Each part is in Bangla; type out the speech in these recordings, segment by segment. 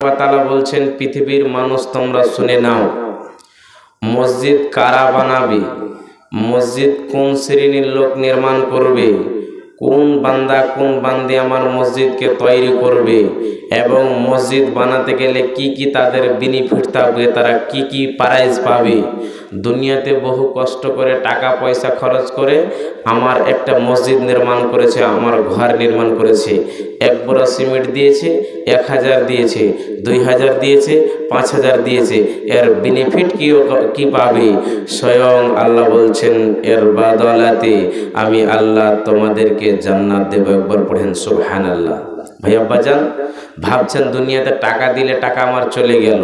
তাআলা বলছেন, পৃথিবীর মানুষ তোমরা শুনে নাও, মসজিদ কারা বানাবে, মসজিদ কোন শ্রেণীর লোক নির্মাণ করবে, কোন বান্দা কোন বান্দি আমার মসজিদকে তৈরি করবে, এবং মসজিদ বানাতে গেলে কি কি তাদের বেনিফিট থাকবে, তারা কি কি প্রাইজ পাবে। দুনিয়াতে বহু কষ্ট করে টাকা পয়সা খরচ করে আমার একটা মসজিদ নির্মাণ করেছে, আমার ঘর নির্মাণ করেছে। এক বড় সিমেন্ট দিয়েছে, 1000 দিয়েছে, 2000 দিয়েছে, 5000 দিয়েছে, এর বেনিফিট কি পাবে? স্বয়ং আল্লাহ বলছেন, এর বদলাতে আমি আল্লাহ তোমাদেরকে জান্নাত দেব। একবার পড়েন সুবহানাল্লাহ। ভাই আব্বাজান, ভাবছেন দুনিয়াতে টাকা দিলে টাকা আমার চলে গেল,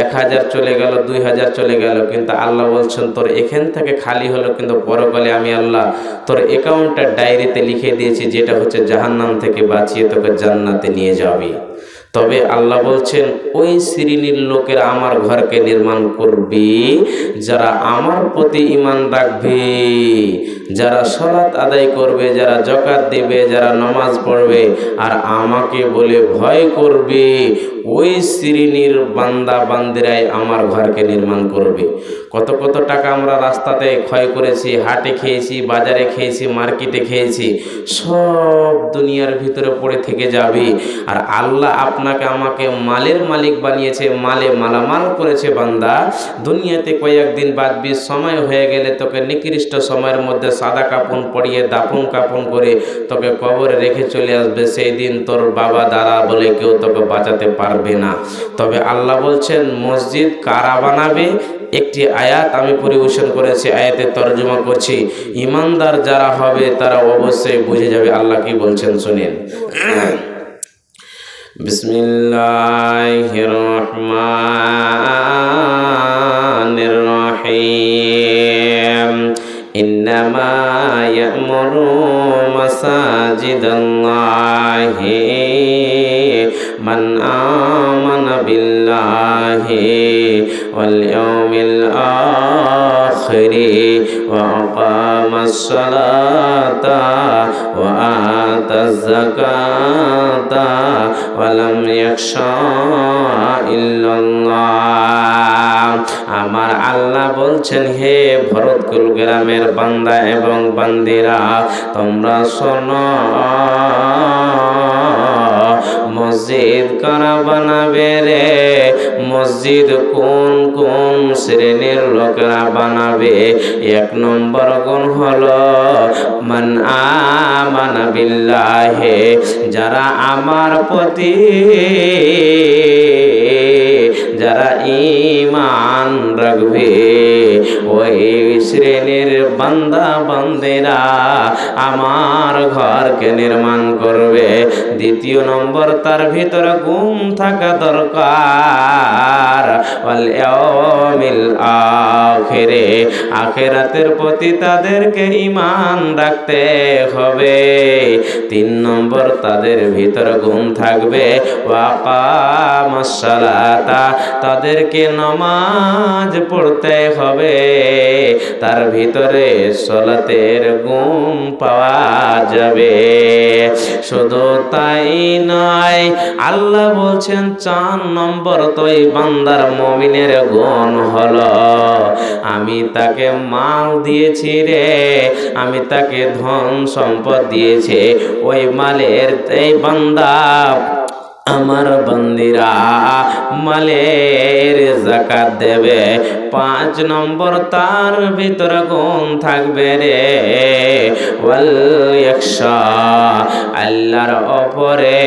1000 চলে গেল, 2000 চলে গেল, কিন্তু আল্লাহ বলছেন তোর এখান থেকে খালি হলো, কিন্তু পরকালে আমি আল্লাহ তোর অ্যাকাউন্টটা ডায়েরিতে লিখে দিয়েছি, যেটা হচ্ছে জাহান্নাম থেকে বাঁচিয়ে তোকে জান্নাতে নিয়ে যাবে। তবে আল্লাহ বলছেন, ওই শ্রেণীর লোকেরা আমার ঘরকে নির্মাণ করবে যারা আমার প্রতি ঈমান রাখবে, যারা সালাত আদায় করবে, যারা যাকাত দেবে, যারা নামাজ পড়বে আর আমাকে বলে ভয় করবে, ওই শ্রেণীর বান্দা বান্দিরাই আমার ঘরকে নির্মাণ করবে। কত কত টাকা আমরা রাস্তাতে ক্ষয় করেছি, হাটে খেয়েছি, বাজারে খেয়েছি, মার্কেটে খেয়েছি, সব দুনিয়ার ভিতরে পড়ে থেকে যাবে। আর আল্লাহ আপনাকে আমাকে মালের মালিক বানিয়েছে, মালে মালামাল করেছে। বান্দা, দুনিয়াতে কয়েকদিন বাদবি, সময় হয়ে গেলে তোকে নিকৃষ্ট সময়ের মধ্যে সাদা কাপড় পরিয়ে দাফন কাপন করে তোকে কবরে রেখে চলে আসবে। সেই দিন তোর বাবা দাদা বলে কেউ তোকে বাঁচাতে পারবে না। তবে আল্লাহ বলছেন, মসজিদ কারা বানাবে? একটি আয়াত আমি পরিবেশন করেছি, আয়াতের তরজমা করছি। ইমানদার যারা হবে তারা অবশ্যই বুঝে যাবে আল্লাহ কি বলছেন, শুনেন। বিসমিল্লাহির রহমানির রহিম। ইন্নামা ইয়া'মুরু মাসাজিদাল্লাহি মান আমানা বিল্লাহি ওয়াল ইয়াউমিল আখিরি ওয়া আকামাস সালাতা ওয়া আতাজ যাকাতা ওয়া লাম ইয়াখশা ইল্লাল্লাহ। আমার আল্লাহ বলছেন, হে ভরতকুল গ্রামের বান্দা এবং বান্দিরা, তোমরা শোনো, মসজিদ কারা বানাবে রে? মসজিদ কোন কোন শ্রেণীর লোকেরা বানাবে? 1 নম্বর গুণ হলো মান আমানা বিল্লাহি, যারা আমার প্রতি যারা ঈমান রাখবে, ওই শ্রেণীর বান্দা বান্দিরা আমার ঘরকে নির্মাণ করবে। 2 নম্বর, তার ভিতরে গুণ থাকা দরকার ওয়াল ইয়াউমিল আখিরে, আখিরাতের প্রতি তাদেরকে ঈমান রাখতে হবে। 3 নম্বর, তাদের ভিতরে গুণ থাকবে ওয়া আকামাস সালাতা, তাদেরকে নামাজ পড়তে হবে। তার ভিতরে সালাতের গুণ পাওয়া যাবে। শুধু তাই নয়, আল্লাহ বলছেন 4 নম্বর, তো এই বান্দার মুমিনের গুণ হলো, আমি তাকে মাল দিয়েছি রে, আমি তাকে ধন সম্পদ দিয়েছি, ওই মালের এই বান্দা আমার বান্দিরা মালের যাকাত দেবে। 5 নম্বর, তার ভিতরে গুণ থাকবে রে ওয়াল ইয়াখশা, আল্লাহর উপরে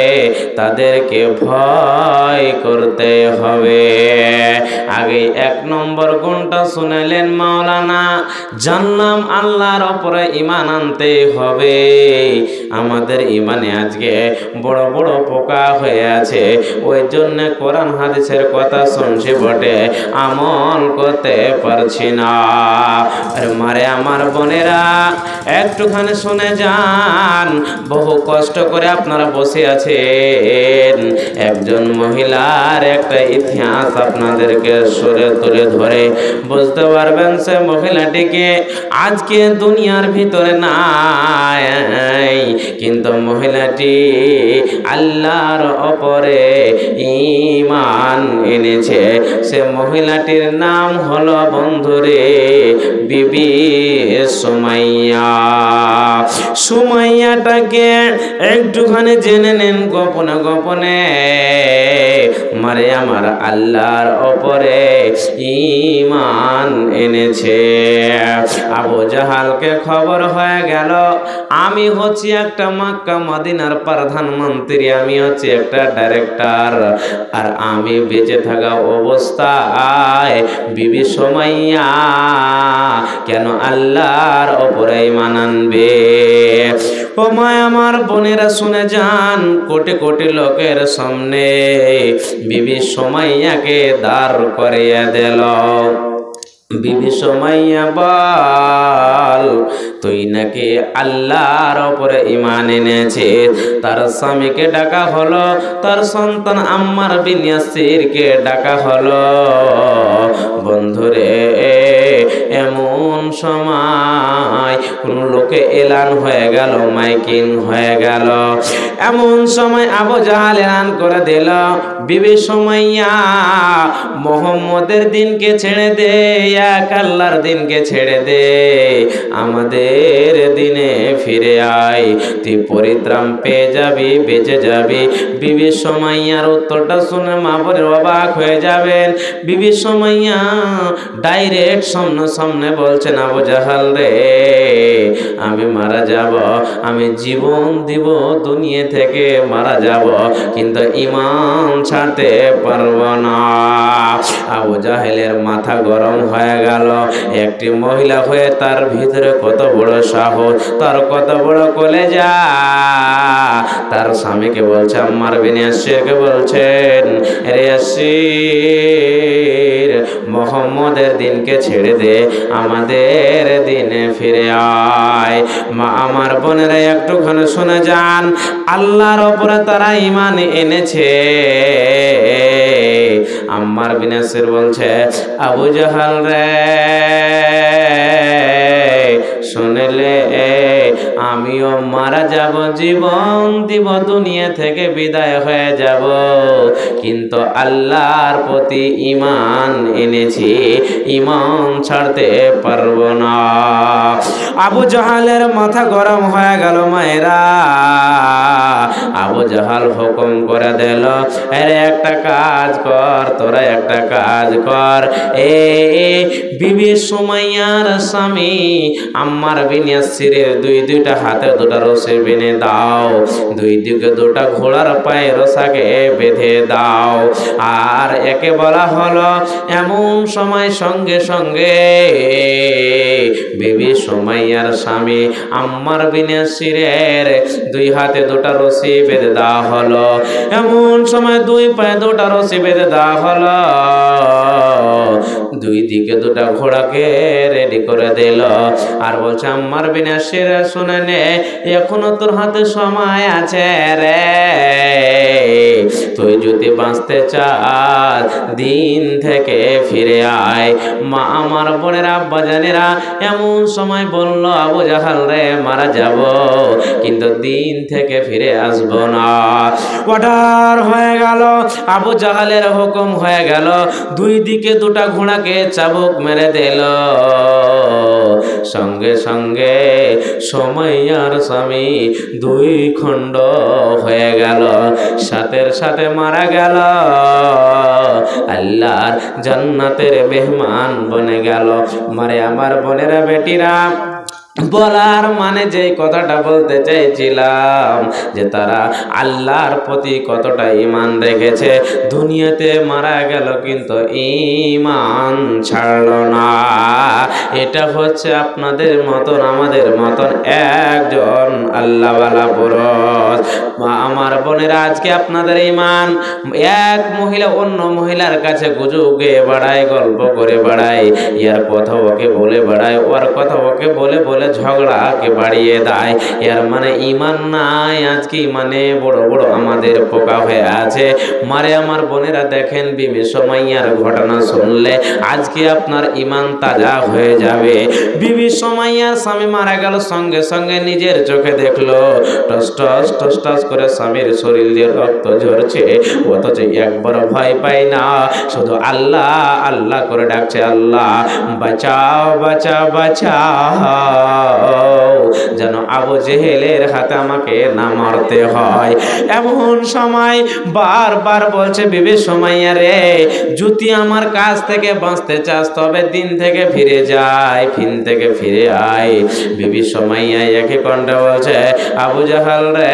তাদেরকে ভয় করতে হবে। আগে 1 নম্বর গুণটা শুনালেন মাওলানা, জানলাম আল্লাহর উপরে ঈমান আনতে হবে। আমাদের ঈমানে আজকে বড় বড় পোকা হয়ে আছে, ওই জন্য কোরআন হাদিস হাদিসের কথা শুনছি বটে, আমল করতে পারছি না। আরে মারে আমার বোনেরা, একটুখানি শুনে যান। বহু কষ্ট করে আপনারা বসে আছেন, একজন মহিলার একটা ইতিহাস আপনাদেরকে সুরে তুলে ধরে বুঝতে পারবেন সে মহিলাটিকে আজকে দুনিয়ার ভিতরে নাই, কিন্তু মহিলাটি আল্লাহর ওপরে ঈমান এনেছে। সে মহিলাটির নাম হলো বন্ধুরে বিবি সুমাইয়া। সুমাইয়াটাকে একটুখানি জেনে নেন গোপনে গোপনে। মারে আমার আল্লাহর ওপরে ঈমান এনেছে। আবু জাহালকে খবর হয়ে গেল আমি হচ্ছি একটা মক্কা মদিনার প্রধানমন্ত্রী, আমি হচ্ছি একটা ডাইরেক্টর, আর আমি বেঁচে থাকা অবস্থায় বিবি সুমাইয়া কেন আল্লাহর ওপরে ঈমান আনবে? ও মা আমার বোনেরা শুনে যান, কোটি কোটি লোকের সামনে বিবি সুমাইয়াকে দাঁড় করিয়ে দিল। বিবি সুমাইয়া বল, তুই নাকি আল্লাহর ওপরে ঈমান এনেছে। তার স্বামীকে ডাকা হলো, তার সন্তান আম্মার বিন ইয়াসিরকে ডাকা হলো। বন্ধুরে, এমন সময় কোন লোকে এলান হয়ে গেল, মাইকিং হয়ে গেল। এমন সময় আবু জাহাল এলান করে দিল, বিবি সুমাইয়া মুহাম্মদের দিনকে ছেড়ে দে, এক আল্লাহর দিনকে ছেড়ে দে, আমাদের দিনে ফিরে আয়, তুই পরিত্রাণ পেয়ে যাবি, বেঁচে যাবি। বিবি সুমাইয়ার উত্তরটা শুনে মা বোনের অবাক হয়ে যাবেন। বিবি সুমাইয়া ডাইরেক্ট সামনে সামনে বলছেন, আবু জাহাল রে, আমি মারা যাব, আমি জীবন দিব, দুনিয়া থেকে মারা যাব, কিন্তু ঈমান ছাড়তে পারবো না। আবু জাহেলের মাথা গরম হয়ে গেল। একটি মহিলা হয়ে তার ভিতরে কত বড় সাহস, তার কত বড় কলেজা। তার স্বামীকে বলছে, আম্মার বিন ইয়াসিরকে বলছেন, রে ইয়াসির, মুহাম্মদের দিনকে ছেড়ে দে, আমাদের দিনে ফিরে আয়। মা আমার বোনেরা একটুখানি শুনে যান, আল্লাহর ওপরে তারা ঈমান এনেছে। আম্মার বিন ইয়াসির বলছে, আবু জাহাল রে, শুনলে আমিও মারা যাব, জীবন দিব, দুনিয়া থেকে বিদায় হয়ে যাব, কিন্তু আল্লাহর প্রতি ঈমান এনেছি, ঈমান ছাড়তে পারবো না। আবু জাহালের মাথা গরম হয়ে গেল। মায়েরা, আবু জাহাল হুকুম করে দিল, আরে একটা কাজ কর, তোরা একটা কাজ কর, বিবি সুমাইয়ার স্বামী আম্মার বিন ইয়াসিরের দুইটা হাতে দুটা রশি বেঁধে দাও, দুই দিকে দুটা ঘোড়ার পায়ে রশাকে বেঁধে দাও। আর একে বলা হলো, এমন সময় সঙ্গে সঙ্গে বিবি সুমাইয়ার স্বামী আম্মার বিন ইয়াসিরের দুই হাতে দুটা রশি বেঁধে দেওয়া হলো। এমন সময় দুই পায়ে দুটা রশি বেঁধে দেওয়া হলো, দুই দিকে দুটা ঘোড়াকে রেডি করে দিল। আর বলছে, আম্মার বিন ইয়াসির, শুনে নে, এখনো তোর হাতে সময় আছে রে, তুই যদি বাঁচতে চাস দিন থেকে ফিরে আয়। মা আমার বোনেরা, আব্বা জানেরা, এমন সময় বলল, আবু জাহাল রে, মারা যাব, কিন্তু দিন থেকে ফিরে আসবো না। অর্ডার হয়ে গেল, আবু জাহালের হুকুম হয়ে গেল, দুই দিকে দুটা ঘোড়াকে চাবুক মেরে দিল। সঙ্গে সঙ্গে সুমাইয়ার স্বামী দুই খণ্ড হয়ে গেল, সাথে সাথে মারা গেল, আল্লাহর জান্নাতের মেহমান বনে গেল। মারে আমার বোনেরা, বেটিরা, বলার মানে যে কথাটা বলতে চাইছিলাম যে তারা আল্লাহর প্রতি কতটা ঈমান রেখেছে, দুনিয়াতে মারা গেল কিন্তু ঈমান ছাড়লো না। এটা হচ্ছে আপনাদের মতন আমাদের মতন একজন আল্লাহওয়ালা পুরুষ। আমার বোনেরা, আজকে আপনাদের ঈমান, এক মহিলা অন্য মহিলার কাছে গুজব গেয়ে বেড়ায়, গল্প করে বেড়ায়, ইয়ার কথা ওকে বলে বেড়ায়, ওর কথা ওকে বলে বলে ঝগড়াকে বাড়িয়ে দেয়। এর মানে ঈমান নাই। আজকে মানে বড় বড় আমাদের পোকা হয়ে আছে। মারে আমার বোনেরা, দেখেন বিবি সুমাইয়ার ঘটনা শুনলে আজকে আপনার ঈমান তাজা হয়ে যাবে। বিবি সুমাইয়ার স্বামী মারা গেল, সঙ্গে সঙ্গে নিজের চোখে দেখলো টস টস টস টস করে স্বামীর শরীর দিয়ে রক্ত ঝরছে, অথচ একবার ভয় পায় না, শুধু আল্লাহ আল্লাহ করে ডাকছে, আল্লাহ বাঁচাও বাঁচাও বাঁচাও, যেন আবু জেহেলের হাতে আমাকে না মারতে হয়। এমন সময় বারবার বলছে বিবি সুমাইয়া রে, যদি আমার কাছ থেকে বাঁচতে চাস তবে দিন থেকে ফিরে যায়, ফিন থেকে ফিরে আয়। বিবি সুমাইয়া একই কণ্ঠে বলছে, আবু জাহাল রে,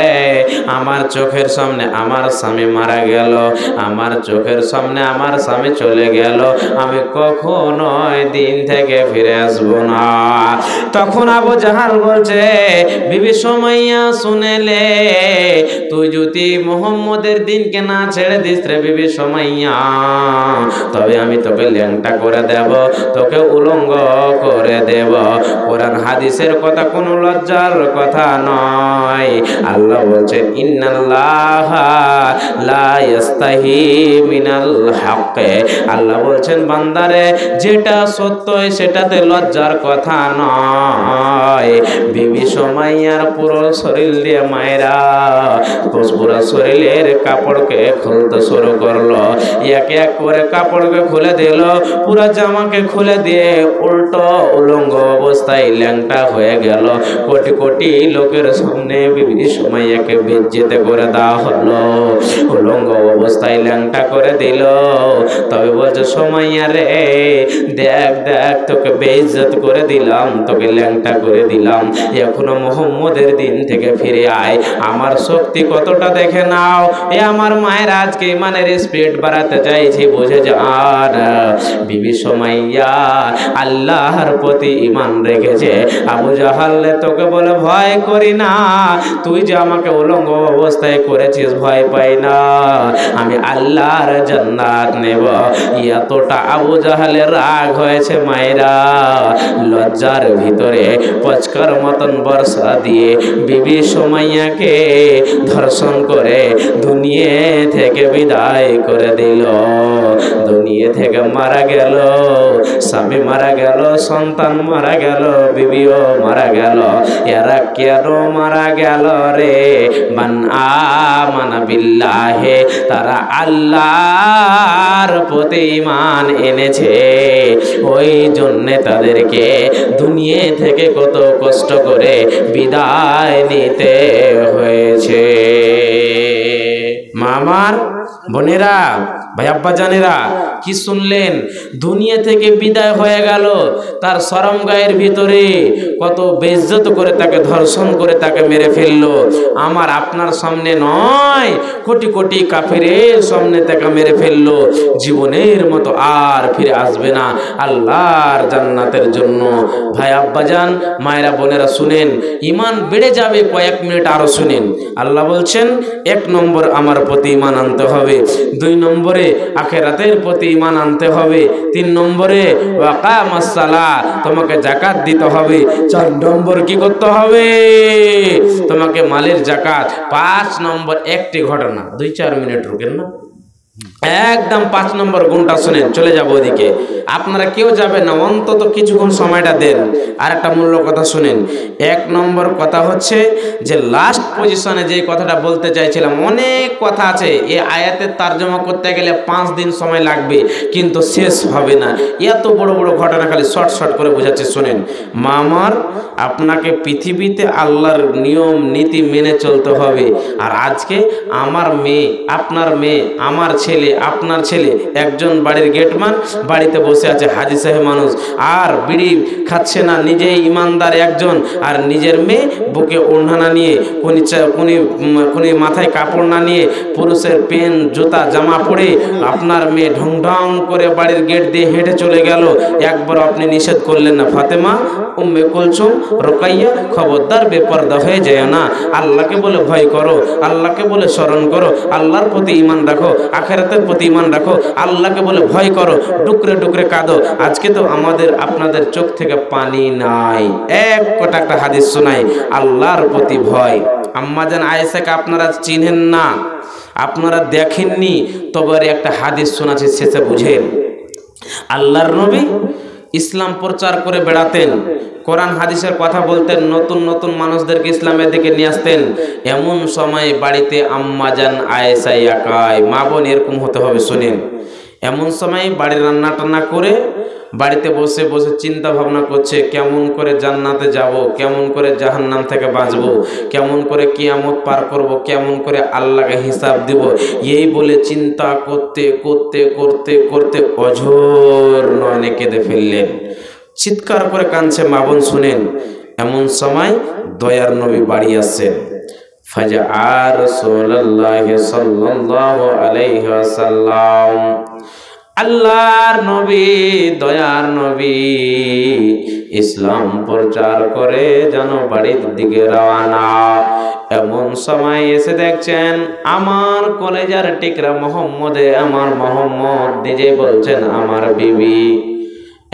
আমার চোখের সামনে আমার স্বামী মারা গেল, আমার চোখের সামনে আমার স্বামী চলে গেল, আমি কখনোই দিন থেকে ফিরে আসবো না। তখন আবু জাহাল বলছে, বিবি সুমাইয়া শুনেলে, তুই যদি মুহাম্মদের দিনকে না ছেড়ে দিস রে বিবি সুমাইয়া, তবে আমি তোকে ল্যাংটা করে দেব, তোকে উলঙ্গ করে দেব। কোরআন হাদিসের কথা, কোনো লজ্জার কথা নয়। আল্লাহ বলছেন, ইন্নাল্লাহা লা ইস্তাহি মিনাল হক। আল্লাহ বলছেন, বান্দারে যেটা সত্য সেটাতে লজ্জার কথা নয়। বিবি সুমাইয়ার পুরো শরীর দিয়ে মায়েরা পুরো শরীরের কাপড়কে খুলতে শুরু করলো, এক এক করে কাপড়কে খুলে দিল, পুরো জামাকে খুলে দিয়ে উল্টো উলঙ্গ অবস্থায় ল্যাংটা হয়ে গেল। কোটি কোটি লোকের সামনে বিবি সুমাইয়াকে বেজ্জেতে করে দেওয়া হলো, উলঙ্গ অবস্থায় ল্যাংটা করে দিল। তবে বলছে, সুমাইয়া রে, দেখ দেখ, তোকে বেইজ্জত করে দিলাম, তোকে ল্যাংটা করে দিলাম, এখনো মুহাম্মদের দিন থেকে ফিরে আয়, আমার শক্তি কতটা দেখে নাও। এ আমার মায়ের আজকে ইমানের স্পিড বাড়াতে চাইছি, বুঝে যান। বিবি সুমাইয়া আল্লাহর প্রতি ঈমান রেখেছে। আবু জাহাল তোকে বলে ভয় করি না, তুই যে আমাকে উলঙ্গ অবস্থায় করেছিস, ভয় পাই না, আমি আল্লাহর জান্নাত নেব। এতটা আবু জাহালের রাগ হয়েছে, মায়েরা লজ্জার ভিতরে পচকার মতন বর্ষা দিয়ে বিবি সুমাইয়াকে ধর্ষণ করে দুনিয়া থেকে বিদায় করে দিল। দুনিয়া থেকে মারা গেল, স্বামী মারা গেল, সন্তান মারা গেল, বিবিও মারা গেল। এরা কেন মারা গেল রে? মান আমানা বিল্লাহে, তারা আল্লাহর প্রতি ঈমান এনেছে, ওই জন্য তাদেরকে দুনিয়া থেকে কত কষ্ট করে বিদায় নিতে হয়েছে। মামার বোনেরা, ভাই আব্বা জানেরা, কি শুনলেন? দুনিয়া থেকে বিদায় হয়ে গেল, তার শরম গায়ের ভিতরে কত বেইজ্জত করে তাকে ধর্ষণ করে তাকে মেরে ফেললো। আমার আপনার সামনে নয়, কোটি কোটি কাফেরের সামনে তাকে মেরে ফেললো। জীবনের মতো আর ফিরে আসবে না আল্লাহর জান্নাতের জন্য। ভাই আব্বাজান, মায়েরা, বোনেরা, শুনেন, ঈমান বেড়ে যাবে। কয়েক মিনিট আরো শুনেন। আল্লাহ বলছেন, 1 নম্বর আমার প্রতি ঈমান আনতে হবে, 2 নম্বরে আখিরাতের প্রতি ঈমান আনতে হবে, 3 নম্বরে ওয়াকামাস সালাহ, তোমাকে যাকাত দিতে হবে, 4 নম্বর কি করতে হবে? তোমাকে মালের যাকাত। 5 নম্বর একটি ঘটনা, 2-4 মিনিট রুকেন না, একদম 5 নম্বর গুণটা শুনেন, চলে যাব ওদিকে। আপনারা কেউ যাবেন না, অন্তত কিছুক্ষণ সময়টা দেন। আর একটা মূল্য কথা শুনেন। 1 নম্বর কথা হচ্ছে যে লাস্ট পজিশনে যে কথাটা বলতে চাইছিলাম, অনেক কথা আছে, এই আয়াতের তরজমা করতে গেলে 5 দিন সময় লাগবে, কিন্তু শেষ হবে না। এত বড় বড় ঘটনা খালি শর্ট শর্ট করে বোঝাচ্ছে, শুনেন। মামার, আপনাকে পৃথিবীতে আল্লাহর নিয়ম নীতি মেনে চলতে হবে। আর আজকে আমার মেয়ে, আপনার মেয়ে, আমার ছেলে, আপনার ছেলে একজন বাড়ির গেটম্যান, বাড়িতে বসে আছে হাজি সাহেব মানুষ, আর বিড়ি খাচ্ছে না, নিজেই ইমানদার একজন, আর নিজের মেয়ে বুকে ওড়না না নিয়ে, কোনি মাথায় কাপড় না নিয়ে, পুরুষের পেন জুতা জামা পরে আপনার মেয়ে ঢং ঢং করে বাড়ির গেট দিয়ে হেঁটে চলে গেল। একবার আপনি নিষেধ করলেন না, ফাতেমা, উম্মে কুলসুম, রোকাইয়া, খবরদার বেপরদা হয়ে যায় না, আল্লাহকে বলে ভয় করো, আল্লাহকে বলে স্মরণ করো, আল্লাহর প্রতি ঈমান রাখো, আখিরাতের প্রতি ঈমান রাখো, আল্লাহকে বলে ভয় করো, ডুকরে ডুকরে কাঁদো। আজকে তো আপনাদের চোখ থেকে পানি নাই। একটা হাদিস শোনাই, আল্লাহর প্রতি ভয়। আম্মাজান আয়েশাকে আপনারা চিনেন না, আপনারা দেখেননি, তবে একটা হাদিস শোনাচ্ছি, শেষে বুঝেন। আল্লাহর নবী ইসলাম প্রচার করে বেড়াতেন, কোরআন হাদিসের কথা বলতেন, নতুন নতুন মানুষদেরকে ইসলামের দিকে নিয়ে আসতেন। এমন সময় বাড়িতে আম্মাজান আয়েশা একাই, মা বোন এরকম হতে হবে শুনেন। এমন সময় বাড়ির রান্না টান্না করে বাড়িতে বসে বসে চিন্তা ভাবনা করছে, কেমন করে জান্নাতে যাব, কেমন করে জাহান্নাম থেকে বাঁচবো, কেমন করে কিয়ামত পার করব, কেমন করে আল্লাহকে হিসাব দিব, এই বলে চিন্তা করতে করতে করতে করতে অঝোর নয়নে কেঁদে ফেললেন, চিৎকার করে কাঁদছে। মা বোন শুনেন, এমন সময় দয়ার নবী বাড়ি আসছেন। ফাজা আর রাসূলুল্লাহ সাল্লাল্লাহু আলাইহি ওয়াসাল্লাম, আল্লাহর নবী, দয়ার নবী ইসলাম প্রচার করে যেন বাড়ির দিকে রওনা। এমন সময় এসে দেখছেন আমার কলেজার টিকরা মোহাম্মদে, আমার মোহাম্মদ নিজে বলছেন আমার বিবি।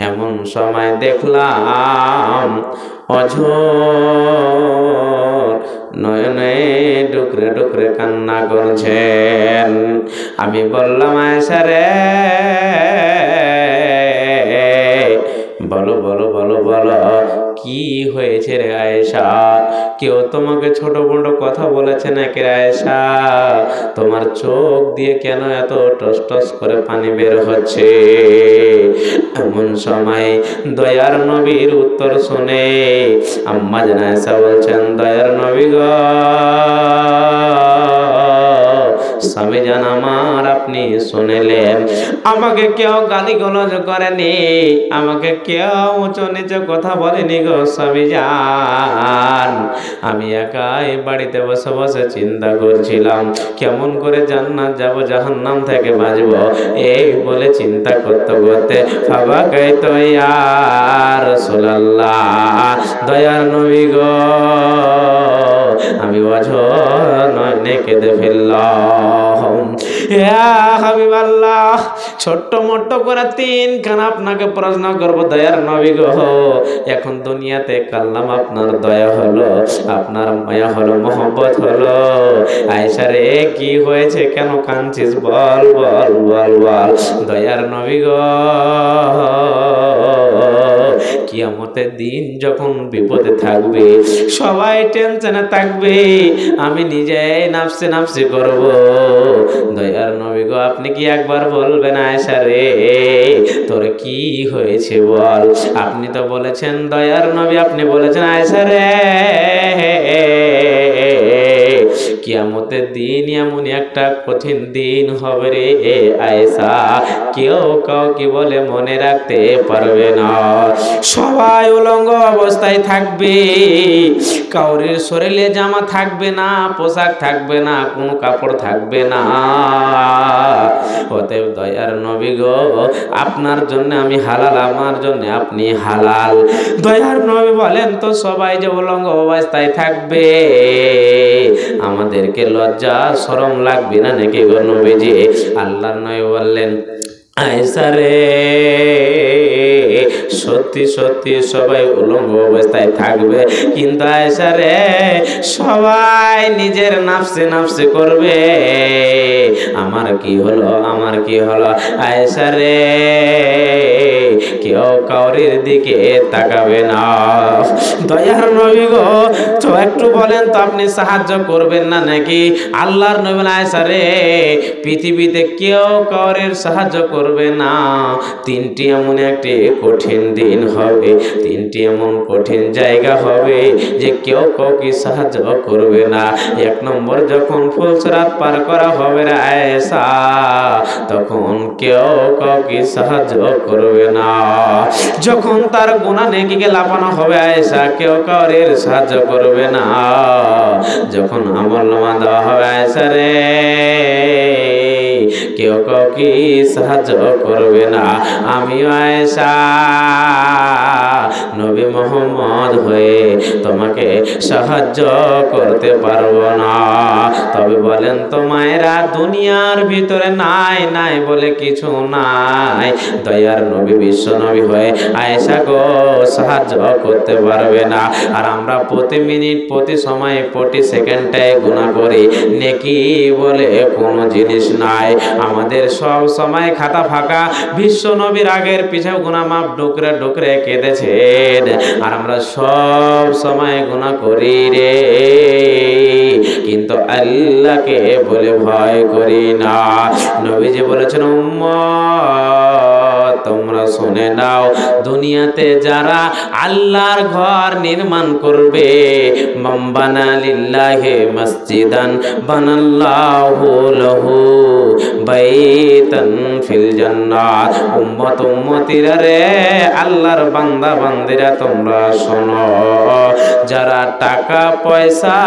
এমন সময় দেখলাম অঝোর নয়নে ডুকরে ডুকরে কান্না করছেন। আমি বললাম, আয়েশা রে, বলো বলো বলো বলো, কি হয়েছে রে আয়েশা? কেউ তোমাকে ছোট বড় কথা বলেছে নাকি রে আয়েশা? তোমার চোখ দিয়ে কেন এত টস টস করে পানি বের হচ্ছে? এমন সময় দয়ার নবীর উত্তর শুনে আম্মা জান আয়েশা বলছেন, দয়ার নবী গো, স্বামী জান আমার, আপনি শুনলেন, আমাকে কেউ গালিগালাজ করেনি, আমাকে কেউ উঁচু নিচু কথা বলেনি গো স্বামী জান। আমি একাই বাড়িতে বসে বসে চিন্তা করছিলাম কেমন করে জান্নাত যাব, জাহান্নাম থেকে বাঁচব। এই বলে চিন্তা করতে করতে ফাবাকাই তো ইয়া রাসূলুল্লাহ, দয়ার নবী গো, আমি অঝোর নয়নে কেঁদে ফেললাম। ইয়া হাবিবাল্লাহ, ছোট্ট মোট্ট করে তিনখানা আপনাকে প্রশ্ন করব দয়ার নবী গো। এখন দুনিয়াতে কাল্লাম আপনার দয়া হলো, আপনার মায়া হলো, মোহব্বত হলো। আয়েশা রে, কি হয়েছে, কেন কাঁদছিস? বল বল বল বল। দয়ার নবী গো, কিয়ামতের দিন যখন বিপদে থাকবে, সবাই টেনশনে থাকবে, আমি নিজে নাফসে নাফসি করব। দয়ার নবী গো, আপনি কি একবার বলবেন আয়েশা রে, তোর কি হয়েছে বল? আপনি তো বলেছেন দয়ার নবী, আপনি বলেছেন আয়েশা রে, কিয়ামতের দিন এমন একটা কঠিন দিন হবে রে আয়েশা, কেউ কাউকে বলে মনে রাখতে পারবে না। সবাই উলঙ্গ অবস্থায় থাকবে, কাউরের শরীরে জামা থাকবে না, পোশাক থাকবে না, কোনো কাপড় থাকবে না। অতএব দয়ার নবী গো, আপনার জন্য আমি হালাল, আমার জন্য আপনি হালাল। দয়ার নবী বলেন, তো সবাই যে উলঙ্গ অবস্থায় থাকবে, আমাদেরকে লজ্জা শরম লাগবে না নাকি গো নবীজি? আল্লাহর নবী বললেন, আয়েশা রে, সত্যি সত্যি সবাই উলঙ্গ অবস্থায় থাকবে, কিন্তু আয়েশা রে, সবাই নিজের নাফসে নাফসে করবে, আমার কি হলো, আমার কি হলো? আয়েশা রে, কেউ কাউরির দিকে তাকাবে না। দয়ার নবী গো, তো একটু বলেন তো আপনি সাহায্য করবেন না নাকি? আল্লাহর নবী আয়েশা রে, পৃথিবীতে কেউ কাউরির সাহায্য করবে না। তিনটি এমন একটি কঠিন দিন হবে, তিনটি এমন কঠিন জায়গা হবে যে কেউ কাউকে সাহায্য করবে না। এক নম্বর, যখন ফুলসরাত পার করা হবে রে আয়েশা, তখন কেউ কাউকে সাহায্য করবে না। যখন তার গুনাহ নেকিকে লাপানো হবে আয়েশা, কেউ কাউরির সাহায্য করবে না। যখন আমলনামা দেওয়া হবে আয়েশা রে, কেউ কাউকে সাহায্য করবে না। আমিও আয়েশা নবী মুহাম্মদ হয়ে তোমাকে সাহায্য করতে পারবো না। তবে বলেন তো মায়েরা, দুনিয়ার ভিতরে নাই নাই বলে কিছু নাই। দয়ার নবী বিশ্ব নবী হয়ে আয়েশা গো সাহায্য করতে পারবে না। আর আমরা প্রতি মিনিট, প্রতি সময়, প্রতি সেকেন্ডে গুনাহ করি, নেকি বলে কোনো জিনিস নাই। আমাদের সব সময় খাতা ফাঁকা। বিশ্ব নবীর আগের পিছনে গুনাহ মাপ ডুকরে ডুকরে কেঁদেছেন, আর আমরা সব সময় গুনাহ করি রে, কিন্তু আল্লাহকে বলে ভয় করি না। নবীজি বলেছেন, উম্মত তোমরা শুনে নাও, দুনিয়াতে যারা আল্লাহর ঘর নির্মাণ করবে, মান বানা লিল্লাহি মসজিদান বানাল্লাহু লাহু বাইতান ফিল জান্নাত। উম্মত উম্মতিরা রে, আল্লাহর বান্দা বান্দিরা তোমরা শোনো, যারা টাকা পয়সা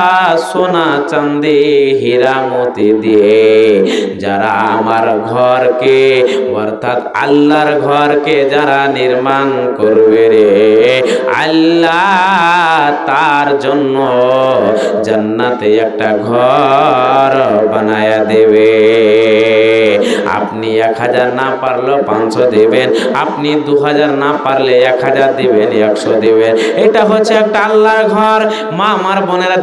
সোনা চাঁদি হীরা মতি দিয়ে যারা আমার ঘরকে, অর্থাৎ আল্লাহর ঘরকে যারা নির্মাণ করবে রে, আল্লাহ তার জন্য জান্নাতে একটা ঘর বানায়া দেবে। আপনি 1000 না পারলেও 500 দিবেন, আপনি 2000 না পারলে 1000 দিবেন, 100 দিবেন। এটা হচ্ছে একটা আল্লাহর ঘর। মা আমার বোনেরা